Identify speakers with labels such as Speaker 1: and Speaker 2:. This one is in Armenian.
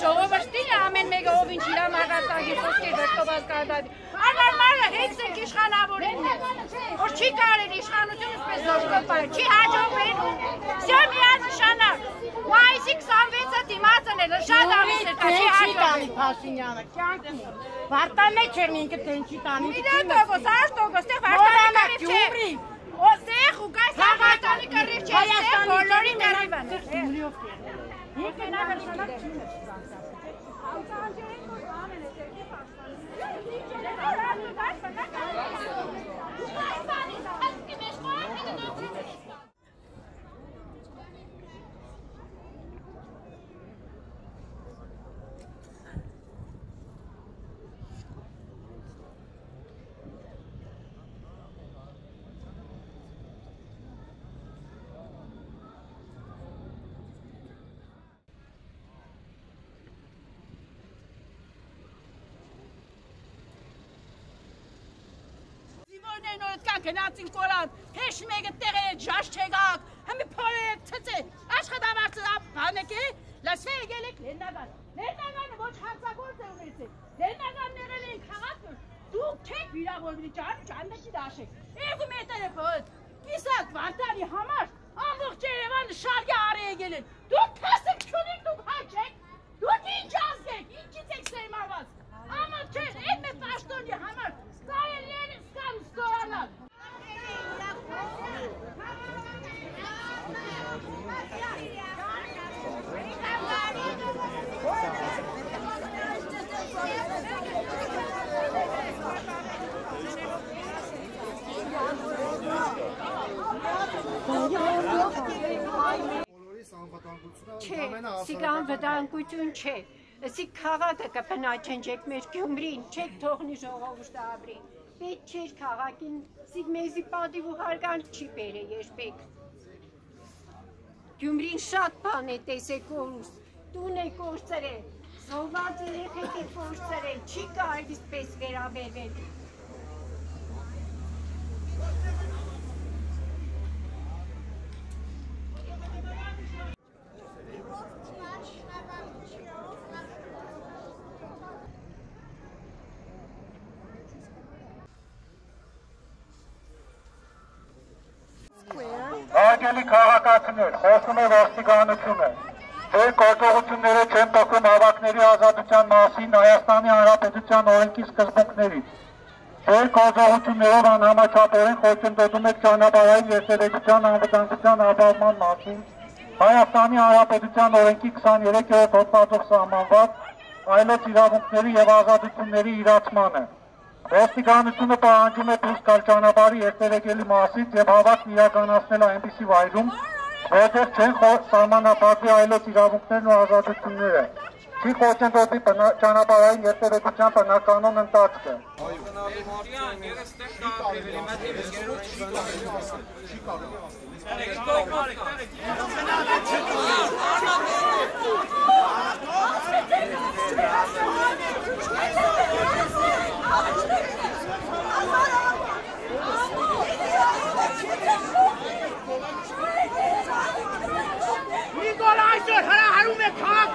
Speaker 1: ժողովրդին ամեն մեկը ով ինչ իր մագարտագի խոսքի դրտոված կարտադի։ Անարմարը հեքսենք իշխանավորին է, որ չի կարել իշխանությունը սպես զոշկոպայր, չի հաջողվեն, սյո միանշանակ, մայիսի 26-ը դիմացն է, շատ ամիս էր, չի հաջողվեն։
Speaker 2: Փաշինյանը, կյանքին, վարտանե չեն ինքը տեն չի տանի։
Speaker 1: Իրան տոգոս, աշ տոգոս, տեղ վարտանի կարիվ չէ, ոստեղ ու կայս վարտանի կարիվ չէ, ստեղ բոլորի կարիվ են։
Speaker 2: Ինքը նա վերսանակ չի նշ
Speaker 3: Գնացին կորան, հեշ մեկը տեղերը ջաշ չեգակ, հմի պորեք ծծե, աշխատավարձը բանեք է, լասվե եկել եք լեննագանը ոչ հարցագործ է ունեցեք, լեննագան ներել են կաղացը, դուք չեք վիրավորվի ճանդեքի դաշեք, էգու մետեր է պոտ, կիսակ վարտանի համար, ամբողջ Երևանը շարգի արի եկել են, դուք կասեք չունիք, դուք հայ չեք, դուք ինչ ազգեք, ինչից եք սերմարված, ամոք չեն, էդ մե պաշտոնի համար, կարելի են սկան ստորանալ,
Speaker 1: Չէ, սիկ անվտանգություն չէ, սիկ քաղաքը կպնաչնջեք մեր Գյումրին, չեք թողնի ժողովուրդը ապրի, պետք չէր քաղաքին, սիկ մեզի պատիվ ու հարգանք չի բերե երբեք, Գյումրին շատ բան է տեսեք օրուս, տուն է կործրել, զոհված երեխեք է կործրել, չի կարելի սպես վերաբերվել,
Speaker 4: Հարգելի քաղաքացիներ, խոսում է ոստիկանությունը, ձեր գործողությունները չեն տոկում հավաքների ազատության մասին Հայաստանի Հանրապետության օրենքի սկզբունքներից։ Ձեր գործողություններով անհամաչափորեն խոչընդոտում եք ճանապարհային երթևեկության անվտանգության ապահովման մասին Հայաստանի Հանրապետության օրենքի 23-րդ հոդվածով սահմանված այլոց իրավունքների և ազատությունների իրացմանը։ Ոստիկանությունը պահանջում է դուրս գալ ճանապարհի երթևեկելի մասից և հավաքն իրականացնել այնպիսի վայրում, որտեղ չեն սահմանափակվի այլոց իրավունքներն ու ազատությունները։ Չի խոչընդոտի ճանապարհային երթևեկության բնականոն ընթացքը։
Speaker 2: Նիկոլ այսօր հրահարում է քաղաք